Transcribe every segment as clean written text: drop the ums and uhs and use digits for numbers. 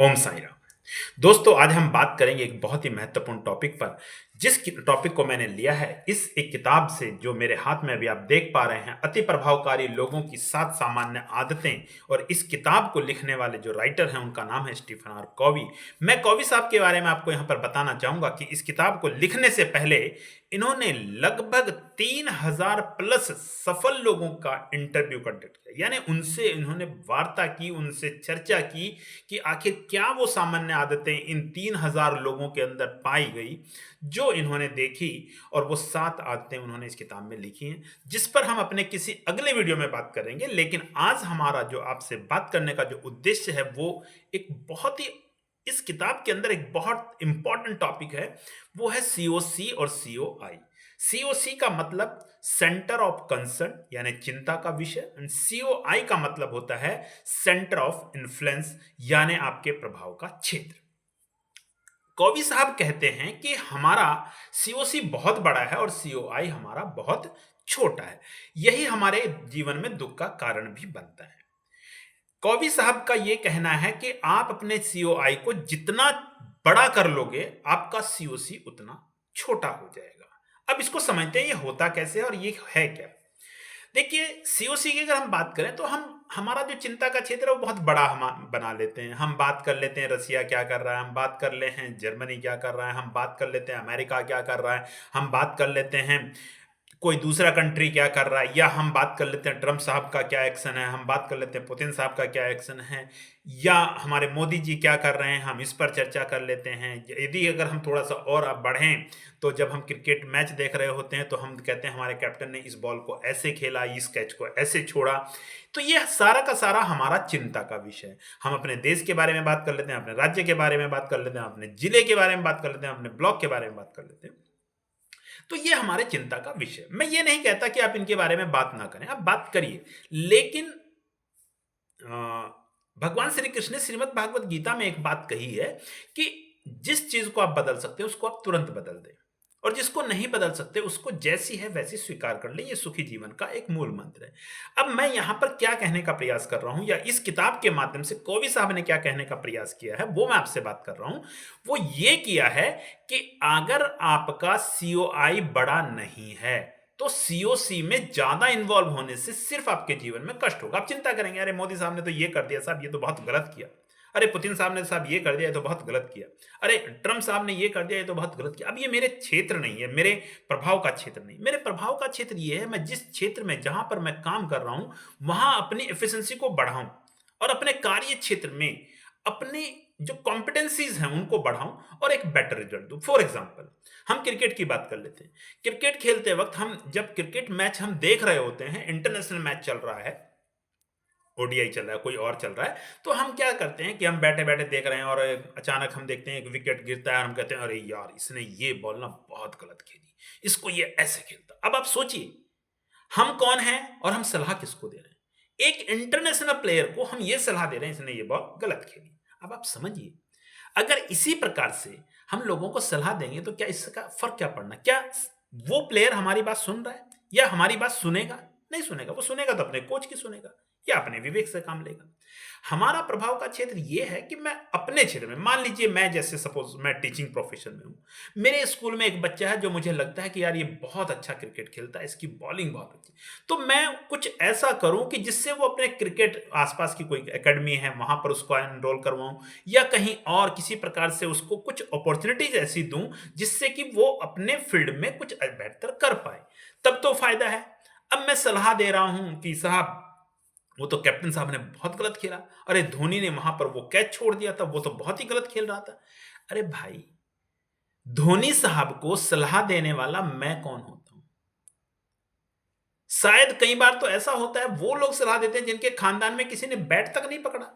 ओम साई राम। दोस्तों, आज हम बात करेंगे एक बहुत ही महत्वपूर्ण टॉपिक पर। टॉपिक को मैंने लिया है इस एक किताब से जो मेरे हाथ में अभी आप देख पा रहे हैं, अति प्रभावकारी लोगों की 7 सामान्य आदतें। और इस किताब को लिखने वाले जो राइटर हैं उनका नाम है स्टीफन आर कॉवी। मैं कॉवी साहब के बारे में आपको यहाँ पर बताना चाहूँगा कि इस किताब को लिखने से पहले इन्होंने लगभग 3000 प्लस सफल लोगों का इंटरव्यू कंडक्ट किया, यानी उनसे इन्होंने वार्ता की, उनसे चर्चा की कि आखिर क्या वो सामान्य आदतें इन 3000 लोगों के अंदर पाई गई जो इन्होंने देखी। और वो 7 आदतें उन्होंने इस किताब में लिखी हैं, जिस पर हम अपने किसी अगले वीडियो में बात करेंगे। लेकिन आज हमारा जो आपसे बात करने का जो उद्देश्य है वो एक बहुत ही इस किताब के अंदर एक बहुत इंपॉर्टेंट टॉपिक है। वो है सीओसी और सीओआई। सीओसी का मतलब सेंटर ऑफ कंसर्न, यानी चिंता का विषय, एंड सीओआई का मतलब होता है सेंटर ऑफ इन्फ्लुएंस, यानी आपके प्रभाव का क्षेत्र। कॉवी साहब कहते हैं कि हमारा सीओसी बहुत बड़ा है और सीओआई हमारा बहुत छोटा है। यही हमारे जीवन में दुख का कारण भी बनता है। कॉवी साहब का यह कहना है कि आप अपने सीओआई को जितना बड़ा कर लोगे, आपका सीओसी उतना छोटा हो जाएगा। अब इसको समझते हैं ये होता कैसे है और ये है क्या। देखिए, सीओसी की अगर हम बात करें तो हम हमारा जो चिंता का क्षेत्र है वो बहुत बड़ा हम बना लेते हैं। हम बात कर लेते हैं रसिया क्या कर रहा है, हम बात कर ले हैं जर्मनी क्या कर रहा है, हम बात कर लेते हैं अमेरिका क्या कर रहा है, हम बात कर लेते हैं कोई दूसरा कंट्री क्या कर रहा है, या हम बात कर लेते हैं ट्रंप साहब का क्या एक्शन है, हम बात कर लेते हैं पुतिन साहब का क्या एक्शन है, या हमारे मोदी जी क्या कर रहे हैं, हम इस पर चर्चा कर लेते हैं। यदि अगर हम थोड़ा सा और अब बढ़ें तो जब हम क्रिकेट मैच देख रहे होते हैं तो हम कहते हैं हमारे कैप्टन ने इस बॉल को ऐसे खेला, इस कैच को ऐसे छोड़ा। तो ये सारा का सारा हमारा चिंता का विषय है। हम अपने देश के बारे में बात कर लेते हैं, अपने राज्य के बारे में बात कर लेते हैं, अपने जिले के बारे में बात कर लेते हैं, अपने ब्लॉक के बारे में बात कर लेते हैं। तो ये हमारे चिंता का विषय। मैं ये नहीं कहता कि आप इनके बारे में बात ना करें, आप बात करिए। लेकिन भगवान श्री कृष्ण ने श्रीमद् भागवत गीता में एक बात कही है कि जिस चीज को आप बदल सकते हैं उसको आप तुरंत बदल दें, और जिसको नहीं बदल सकते उसको जैसी है वैसी स्वीकार कर लें। ये सुखी जीवन का एक मूल मंत्र है। अब मैं यहां पर क्या कहने का प्रयास कर रहा हूं, या इस किताब के माध्यम से कवि साहब ने क्या कहने का प्रयास किया है, वो मैं आपसे बात कर रहा हूं। वो ये किया है कि अगर आपका सीओआई बड़ा नहीं है तो सीओसी में ज्यादा इन्वॉल्व होने से सिर्फ आपके जीवन में कष्ट होगा। आप चिंता करेंगे, अरे मोदी साहब ने तो ये कर दिया साहब, ये तो बहुत गलत किया। अरे पुतिन साहब ने साहब ये कर दिया, ये तो बहुत गलत किया। अरे ट्रम्प साहब ने ये कर दिया, ये तो बहुत गलत किया। अब ये मेरे क्षेत्र नहीं है, मेरे प्रभाव का क्षेत्र नहीं। मेरे प्रभाव का क्षेत्र ये है, मैं जिस क्षेत्र में जहां पर मैं काम कर रहा हूं वहां अपनी एफिशिएंसी को बढ़ाऊं, और अपने कार्य क्षेत्र में अपने जो कॉम्पिटेंसीज हैं उनको बढ़ाऊं और एक बेटर रिजल्ट दूं। फॉर एग्जाम्पल, हम क्रिकेट की बात कर लेते हैं। क्रिकेट खेलते वक्त हम जब क्रिकेट मैच हम देख रहे होते हैं, इंटरनेशनल मैच चल रहा है, ओडीआई चल रहा है, कोई और चल रहा है, तो हम क्या करते हैं कि हम बैठे बैठे देख रहे हैं और अचानक हम देखते हैं एक विकेट गिरता है और हम कहते हैं अरे यार इसने ये बॉल ना बहुत गलत खेली, इसको ये ऐसे खेलता। अब आप सोचिए, हम कौन हैं और हम सलाह किसको दे रहे हैं। एक इंटरनेशनल प्लेयर को हम ये सलाह दे रहे हैं इसने ये बॉल गलत खेली। अब आप समझिए, अगर इसी प्रकार से हम लोगों को सलाह देंगे तो क्या इसका फर्क क्या पड़ना, क्या वो प्लेयर हमारी बात सुन रहा है या हमारी बात सुनेगा? नहीं सुनेगा। वो सुनेगा तो अपने कोच की सुनेगा या अपने विवेक से काम लेगा। हमारा प्रभाव का क्षेत्र ये है कि मैं अपने क्षेत्र में, मान लीजिए मैं जैसे सपोज मैं टीचिंग प्रोफेशन में हूं, मेरे स्कूल में एक बच्चा है जो मुझे लगता है कि यार ये बहुत अच्छा क्रिकेट खेलता है, इसकी बॉलिंग बहुत अच्छी, तो मैं कुछ ऐसा करूं कि जिससे वो अपने क्रिकेट आसपास की कोई एकेडमी है वहां पर उसको एनरोल करवाऊं, या कहीं और किसी प्रकार से उसको कुछ अपॉर्चुनिटीज ऐसी दूं जिससे कि वो अपने फील्ड में कुछ बेहतर कर पाए। तब तो फायदा है। अब मैं सलाह दे रहा हूं कि साहब वो तो कैप्टन साहब ने बहुत गलत खेला, अरे धोनी ने वहां पर वो कैच छोड़ दिया था, वो तो बहुत ही गलत खेल रहा था। अरे भाई, धोनी साहब को सलाह देने वाला मैं कौन होता हूं? शायद कई बार तो ऐसा होता है वो लोग सलाह देते हैं जिनके खानदान में किसी ने बैट तक नहीं पकड़ा।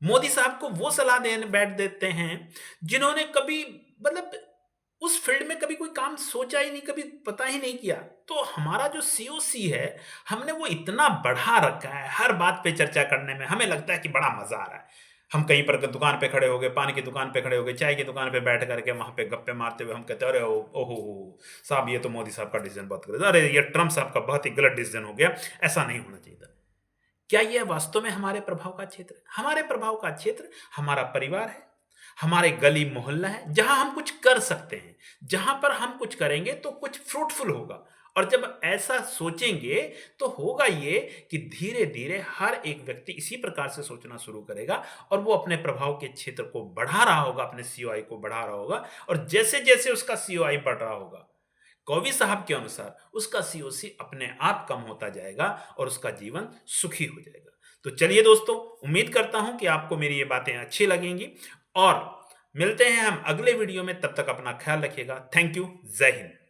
मोदी साहब को वो सलाह देने बैठ देते हैं जिन्होंने कभी, मतलब उस फील्ड में कभी कोई काम सोचा ही नहीं, कभी पता ही नहीं किया। तो हमारा जो सीओसी है, हमने वो इतना बढ़ा रखा है, हर बात पे चर्चा करने में हमें लगता है कि बड़ा मजा आ रहा है। हम कहीं पर दुकान पे खड़े हो गए, पान की दुकान पे खड़े हो गए, चाय की दुकान पे बैठ करके वहां पे गप्पे मारते हुए हम कहते हैं अरे ओहो साहब ये तो मोदी साहब का डिसीजन बहुत गलत, अरे ये ट्रम्प साहब का बहुत ही गलत डिसीजन हो गया, ऐसा नहीं होना चाहिए था। क्या यह वास्तव में हमारे प्रभाव का क्षेत्र है? हमारे प्रभाव का क्षेत्र हमारा परिवार है, हमारे गली मोहल्ला है, जहां हम कुछ कर सकते हैं, जहां पर हम कुछ करेंगे तो कुछ फ्रूटफुल होगा। और जब ऐसा सोचेंगे तो होगा ये कि धीरे-धीरे हर एक व्यक्ति इसी प्रकार से सोचना शुरू करेगा और वो अपने प्रभाव के क्षेत्र को बढ़ा रहा होगा, अपने सीओआई को बढ़ा रहा होगा और जैसे-जैसे उसका सीओआई बढ़ रहा होगा, कौवी साहब के अनुसार उसका सीओसी अपने आप कम होता जाएगा और उसका जीवन सुखी हो जाएगा। तो चलिए दोस्तों, उम्मीद करता हूं कि आपको मेरी ये बातें अच्छी लगेंगी और मिलते हैं हम अगले वीडियो में। तब तक अपना ख्याल रखिएगा। Thank you. जय हिंद।